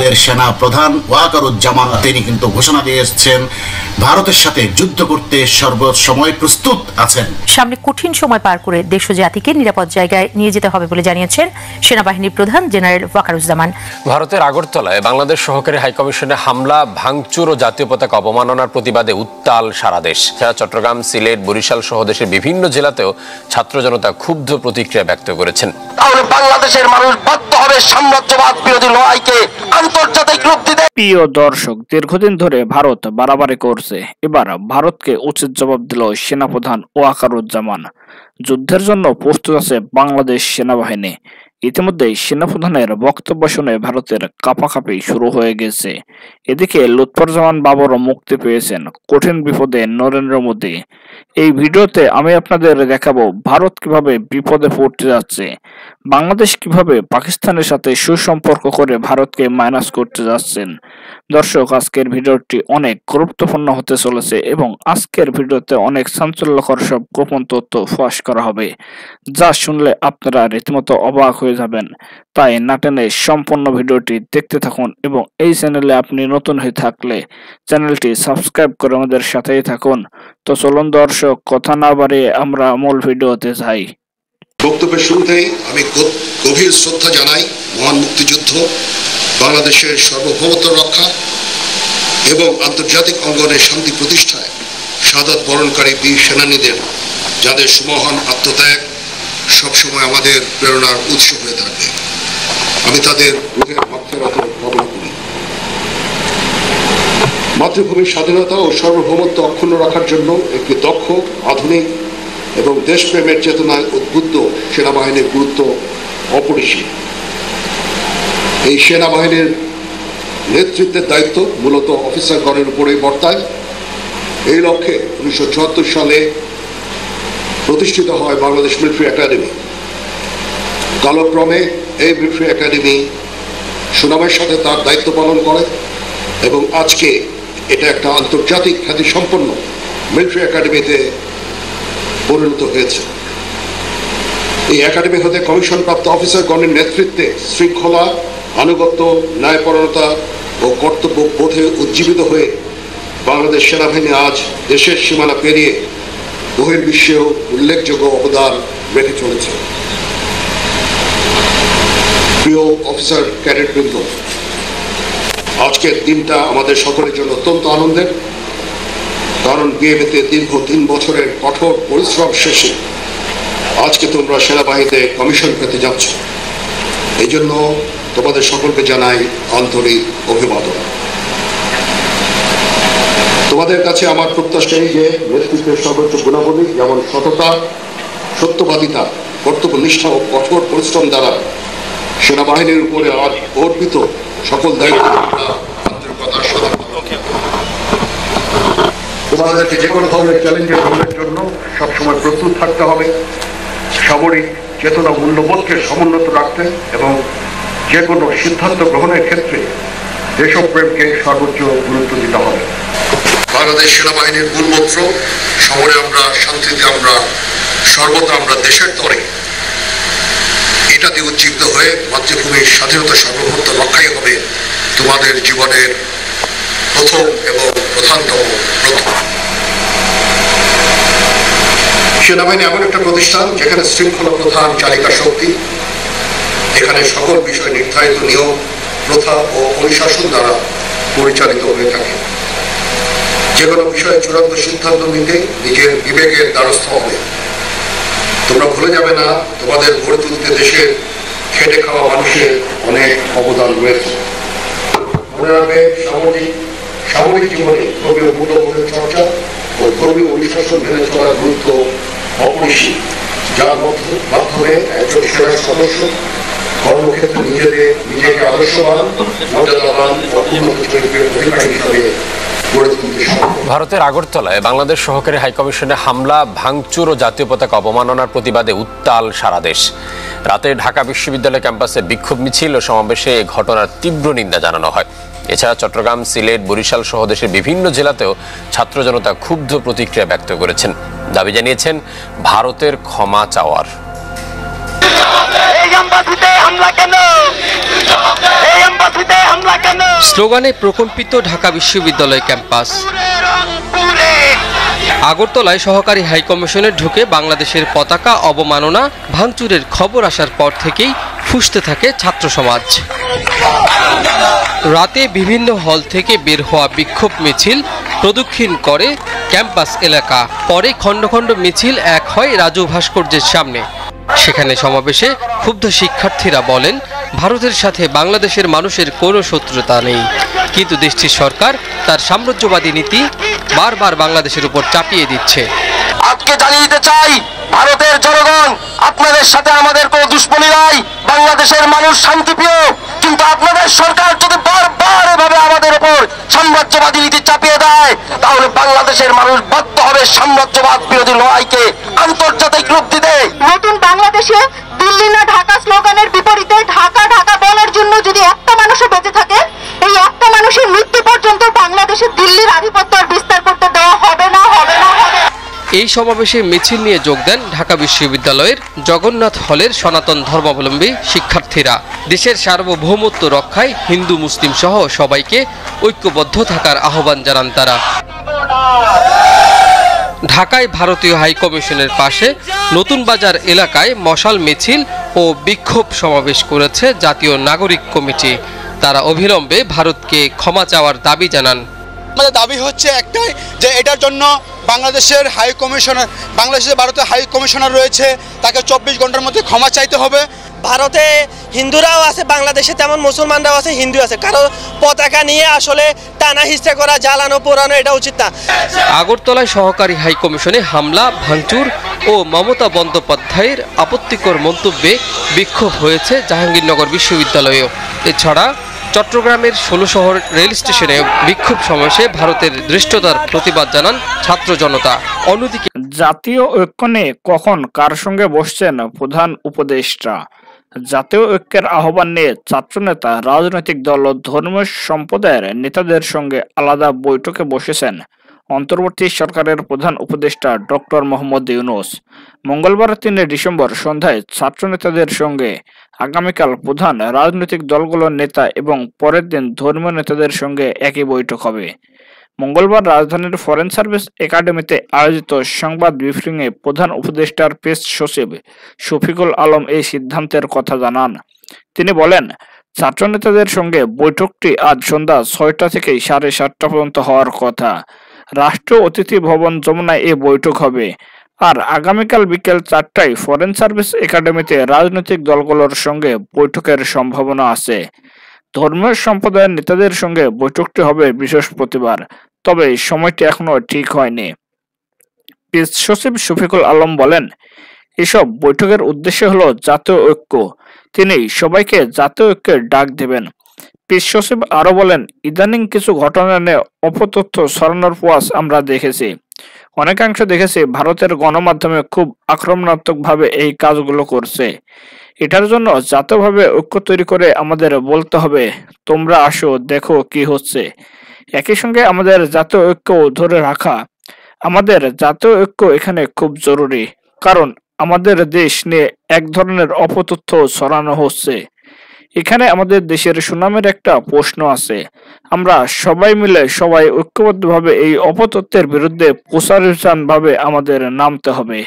আমাদের সেনা প্রধান ওয়াকারুজ্জামান তিনি কিন্তু ঘোষণা দিয়ে এসেছেন ভারতের সাথে যুদ্ধ করতে সর্বসময় প্রস্তুত আছেন। সামনে কঠিন সময় পার করে দেশ ও জাতিকে নিরাপদ জায়গায় নিয়ে যেতে হবে বলে জানিয়েছেন সেনাবাহিনীর প্রধান জেনারেল ওয়াকারুজ্জামান। ভারতের আগরতলায় বাংলাদেশ সহকারী হাইকমিশনে হামলা, ভাঙচুর ও জাতীয় পতাকা অবমাননার প্রতিবাদে উত্তাল সারা দেশ। চট্টগ্রাম, সিলেট, বরিশাল সহ দেশের বিভিন্ন জেলাতেও ছাত্র জনতা ক্ষুব্ধ প্রতিক্রিয়া ব্যক্ত করেছেন। তাহলে বাংলাদেশের মানুষ বাধ্য হবে সাম্রাজ্যবাদ বিরোধী লড়াইকে আন্তর্জাতিক রূপ দিতে। প্রিয় দর্শক, দীর্ঘদিন ধরে ভারত বাড়াবাড়ি করছে। এবার ভারতকে উচিত জবাব দিল সেনাপ্রধান ওয়াকারুজ্জামান। যুদ্ধের জন্য প্রস্তুত আছে বাংলাদেশ সেনাবাহিনী। ইতিমধ্যেই সেনাপ্রধানের বক্তব্য শুনে ভারতের কাঁপাকাঁপি শুরু হয়ে গেছে। এদিকে লুৎফুজ্জামান বাবরও মুক্তি পেয়েছেন কঠিন বিপদে নরেন্দ্র মোদী। এই ভিডিওতে আমি আপনাদের দেখাবো ভারত কিভাবে বিপদে পড়তে যাচ্ছে, বাংলাদেশ কিভাবে পাকিস্তানের সাথে সুসম্পর্ক করে ভারতকে মাইনাস করতে যাচ্ছেন। দর্শক, আজকের ভিডিওটি অনেক গুরুত্বপূর্ণ হতে চলেছে এবং আজকের ভিডিওতে অনেক চাঞ্চল্যকর সব গোপন তথ্য ফাঁস করা হবে, যা শুনলে আপনারা রীতিমতো অবাক হয়ে যাবেন। তাই না টেনে সম্পূর্ণ ভিডিওটি দেখতে থাকুন এবং এই চ্যানেলে আপনি নতুন হয়ে থাকলে চ্যানেলটি সাবস্ক্রাইব করে আমাদের সাথেই থাকুন। তো চলুন দর্শক, কথা না বাড়িয়ে আমরা মূল ভিডিওতে যাই। বক্তব্যের শুরুতেই আমি গভীর শ্রদ্ধা জানাই মহান মুক্তিযুদ্ধ, বাংলাদেশের সার্বভৌমত্ব রক্ষা এবং আন্তর্জাতিক অঙ্গনে শান্তি প্রতিষ্ঠায় শাহাদাত বরণকারী বীর সেনানীদের, যাদের সুমহান আত্মত্যাগ সবসময় আমাদের প্রেরণার উৎস হয়ে থাকবে। আমি তাদের রুহের মাগফিরাত কামনা করি। মাতৃভূমির স্বাধীনতা ও সার্বভৌমত্ব অক্ষুণ্ণ রাখার জন্য একটি দক্ষ, আধুনিক এবং দেশপ্রেমের চেতনায় উদ্বুদ্ধ সেনাবাহিনীর গুরুত্ব অপরিসীম। এই সেনাবাহিনীর নেতৃত্বের দায়িত্ব মূলত অফিসারগণের উপরেই বর্তায়। এই লক্ষ্যে 1974 সালে প্রতিষ্ঠিত হয় বাংলাদেশ মিলিটারি একাডেমি। কালক্রমে এই মিলিটারি একাডেমি সুনামের সাথে তার দায়িত্ব পালন করে এবং আজকে এটা একটা আন্তর্জাতিক খ্যাতিসম্পন্ন মিলিটারি একাডেমিতে পরিণত হয়েছে। এই একাডেমি হতে কমিশনপ্রাপ্ত অফিসারগণের নেতৃত্বে শৃঙ্খলা, আনুগত্য, ন্যায়পরায়ণতা ও কর্তব্য বোধে উজ্জীবিত হয়ে বাংলাদেশ সেনাবাহিনী আজ দেশের সীমানা পেরিয়ে বহির্বিশ্বেও উল্লেখযোগ্য অবদান রেখে চলেছে। প্রিয় অফিসার ক্যাডেটবৃন্দ, আজকের দিনটা আমাদের সকলের জন্য অত্যন্ত আনন্দের, কারণ বিএমএতে দীর্ঘ 3 বছরের কঠোর পরিশ্রম শেষে আজকে তোমরা সেনাবাহিনীতে কমিশন পেতে যাচ্ছ। এই জন্য তোমাদের সকলকে জানাই আন্তরিক অভিবাদন। তোমাদের কাছে আমার প্রত্যাশা এই যে নেতৃত্বের সর্বোচ্চ গুণাবলী যেমন সততা, সত্যবাদিতা, কর্তব্যনিষ্ঠা ও কঠোর পরিশ্রম দ্বারা সেনাবাহিনীর উপরে আজ অর্পিত সকল দায়িত্ব আন্তরিকতার সাথে তোমাদেরকে যে কোনো ধরনের চ্যালেঞ্জের গ্রহণের জন্য সবসময় প্রস্তুত থাকতে হবে, সামরিক চেতনা মূল্যবোধকে সমুন্নত রাখতে এবং যে কোনো সিদ্ধান্ত গ্রহণের ক্ষেত্রে দেশপ্রেমকে সর্বোচ্চ গুরুত্ব দিতে হবে। বাংলাদেশ সেনাবাহিনীর মূলমন্ত্র শহরে আমরা শান্তিতে, আমরা সর্বদা আমরা দেশের তরে, এটা দিয়ে উজ্জীবিত হয়ে মাতৃভূমির স্বাধীনতা সার্বভৌমত্ব রক্ষাই হবে তোমাদের জীবনের প্রথম এবং প্রধানতম ব্রত। সেনাবাহিনী এমন একটা প্রতিষ্ঠান যেখানে শৃঙ্খলা প্রধান চালিকা শক্তি। এখানে সকল বিষয় নির্ধারিত নিয়ম, প্রথা ও অনুশাসন দ্বারা পরিচালিত হয়ে থাকে। যে কোনো বিষয়ে চূড়ান্ত সিদ্ধান্ত নিতে নিজের বিবেকের দ্বারস্থ হবে। তোমরা ভুলে যাবে না তোমাদের গড়ে তুলতে দেশের খেটে খাওয়া মানুষের অনেক অবদান রয়েছে। মনে রাখবে সামরিক জীবনে ধর্মীয় মূল্যবোধের চর্চা ও ধর্মীয় অনুশাসন মেনে চলার গুরুত্ব অপরিসীম, যার মাধ্যমে একজন সেনা সদস্য কর্মক্ষেত্রে নিজেকে আদর্শবান, মর্যাদাবান ও উন্নত চরিত্রের অধিকারী হিসাবে ভারতের আগরতলায় বাংলাদেশ সহকারী হাইকমিশনে হামলা, ভাঙচুর ও জাতীয় পতাকা অবমাননার প্রতিবাদে উত্তাল সারা দেশ। রাতে ঢাকা বিশ্ববিদ্যালয় ক্যাম্পাসে বিক্ষোভ মিছিল ও সমাবেশে এই ঘটনার তীব্র নিন্দা জানানো হয়। এছাড়া চট্টগ্রাম, সিলেট, বরিশাল সহ দেশের বিভিন্ন জেলাতেও ছাত্র জনতা ক্ষুব্ধ প্রতিক্রিয়া ব্যক্ত করেছেন, দাবি জানিয়েছেন ভারতের ক্ষমা চাওয়ার। এই এমবাসিতে হামলা কেন? স্লোগানে প্রকম্পিত ঢাকা বিশ্ববিদ্যালয় ক্যাম্পাস। আগরতলায় সহকারী হাইকমিশনে ঢুকে বাংলাদেশের পতাকা অবমাননা ভাঙচুরের খবর আসার পর থেকেই ফুঁসতে থাকে ছাত্র সমাজ। রাতে বিভিন্ন হল থেকে বের হওয়া বিক্ষোভ মিছিল প্রদক্ষিণ করে ক্যাম্পাস এলাকা, পরে খণ্ড খণ্ড মিছিল এক হয় রাজু ভাস্কর্যের সামনে। সেখানে সমাবেশে ক্ষুব্ধ শিক্ষার্থীরা বলেন, ভারতের সাথে বাংলাদেশের মানুষের কোনো শত্রুতা নেই, কিন্তু দেশটির সরকার তার সাম্রাজ্যবাদী নীতি বারবার বাংলাদেশের উপর চাপিয়ে দিচ্ছে। আজকে জানিয়ে দিতে চাই, ভারতের জনগণ, আপনাদের সাথে আমাদের কোনো দুশ্মনী নাই। বাংলাদেশের মানুষ শান্তিপ্রিয়, কিন্তু আপনাদের সরকার যদি বারবার এভাবে আমাদের উপর সাম্রাজ্যবাদী নীতি চাপিয়ে দেয়, তাহলে বাংলাদেশের মানুষ বাধ্য হবে সাম্রাজ্যবাদ বিরোধী লড়াইকে আন্তর্জাতিক রূপ দিতে। নতুন বাংলাদেশে দিল্লি না ঢাকা স্লোগানের বিপরীতে ঢাকা ঢাকা বলার জন্য যদি একটা মানুষও বেঁচে থাকে, এই একটা মানুষের মৃত্যু পর্যন্ত বাংলাদেশে দিল্লির আধিপত্য আর বিস্তার করতে দেওয়া হবে না, হবে না, হবে না। এই সমাবেশে মিছিল নিয়ে যোগ দেন ঢাকা বিশ্ববিদ্যালয়ের জগন্নাথ হলের সনাতন ধর্মাবলম্বী শিক্ষার্থীরা। দেশের সার্বভৌমত্ব রক্ষায় হিন্দু মুসলিম সহ সবাইকে ঐক্যবদ্ধ থাকার আহ্বান জানান তারা। ঢাকায় ভারতীয় হাইকমিশনের পাশে নতুন বাজার এলাকায় মশাল মিছিল ও বিক্ষোভ সমাবেশ করেছে জাতীয় নাগরিক কমিটি। তারা অবিলম্বে ভারতকে ক্ষমা চাওয়ার দাবি জানান। আমাদের দাবি হচ্ছে একটাই, যে এটার জন্য বাংলাদেশের ভারতের হাই কমিশনার রয়েছে, তাকে 24 ঘন্টার মধ্যে ক্ষমা চাইতে হবে। ভারতে হিন্দুরাও আছে, বাংলাদেশে তেমন মুসলমানরাও আছে, হিন্দু আছে। কারো পতাকা নিয়ে আসলে টানা হিস্ট্রি করা, জ্বালানো পোড়ানো এটা উচিত না। আগরতলায় সহকারী হাইকমিশনে হামলা, ভাঙচুর ও মমতা বন্দ্যোপাধ্যায়ের আপত্তিকর মন্তব্যে বিক্ষোভ হয়েছে জাহাঙ্গীরনগর বিশ্ববিদ্যালয়েও। এছাড়া চট্টগ্রামের 16 শহর রেল স্টেশনে বিক্ষোভ সমাবেশে ভারতের ধৃষ্টতার প্রতিবাদ জানান ছাত্র জনতা। অন্যদিকে জাতীয় ঐক্য নিয়ে কখন কার সঙ্গে বসছেন প্রধান উপদেষ্টা? জাতীয় ঐক্যের আহ্বান নিয়ে ছাত্রনেতা, রাজনৈতিক দল ও ধর্মীয় সম্প্রদায়ের নেতাদের সঙ্গে আলাদা বৈঠকে বসেছেন অন্তর্বর্তী সরকারের প্রধান উপদেষ্টা ডক্টর মোহাম্মদ ইউনূস। মঙ্গলবার 3 ডিসেম্বর সন্ধ্যায় ছাত্রনেতাদের সঙ্গে আগামীকাল প্রধান রাজনৈতিক দলগুলোর নেতা এবং পরের দিন ধর্মীয় নেতাদের সঙ্গে একই বৈঠক হবে। মঙ্গলবার রাজধানীর ফরেন সার্ভিস একাডেমিতে আয়োজিত সংবাদ ব্রিফিংয়ে প্রধান উপদেষ্টার প্রেস সচিব শফিকুল আলম এই সিদ্ধান্তের কথা জানান। তিনি বলেন, ছাত্রনেতাদের সঙ্গে বৈঠকটি আজ সন্ধ্যা 6টা থেকে 7:30 পর্যন্ত হওয়ার কথা। রাষ্ট্র অতিথি ভবন যমুনায় এই বৈঠক হবে। আর আগামীকাল বিকেল 4টায় ফরেন সার্ভিস একাডেমিতে রাজনৈতিক দলগুলোর সঙ্গে বৈঠকের সম্ভাবনা আছে। ধর্মীয় সম্প্রদায়ের নেতাদের সঙ্গে বৈঠকটি হবে বৃহস্পতিবার, তবে সময়টি এখনো ঠিক হয়নি। প্রেস সচিব শফিকুল আলম বলেন, এসব বৈঠকের উদ্দেশ্য হলো জাতীয় ঐক্য। তিনি সবাইকে জাতীয় ঐক্যের ডাক দেবেন। প্রেস সচিব আরো বলেন, ইদানিং কিছু ঘটনা নিয়ে অপতথ্য ছড়ানোর প্রয়াস আমরা দেখেছি। অনেকাংশ দেখেছি ভারতের গণমাধ্যমে খুব আক্রমণাত্মকভাবে এই কাজগুলো করছে। এটার জন্য জাতীয়ভাবে ঐক্য তৈরি করে আমাদের বলতে হবে, তোমরা আসো, দেখো কি হচ্ছে। একই সঙ্গে আমাদের জাতীয় ঐক্য ধরে রাখা, আমাদের জাতীয় ঐক্য এখানে খুব জরুরি, কারণ আমাদের দেশ নিয়ে এক ধরনের অপতথ্য ছড়ানো হচ্ছে। এখানে আমাদের দেশের সুনামের একটা প্রশ্ন আছে। আমরা সবাই মিলে ঐক্যবদ্ধভাবে এই অপতথ্যের বিরুদ্ধে প্রচারাভিযানভাবে আমাদের নামতে হবে।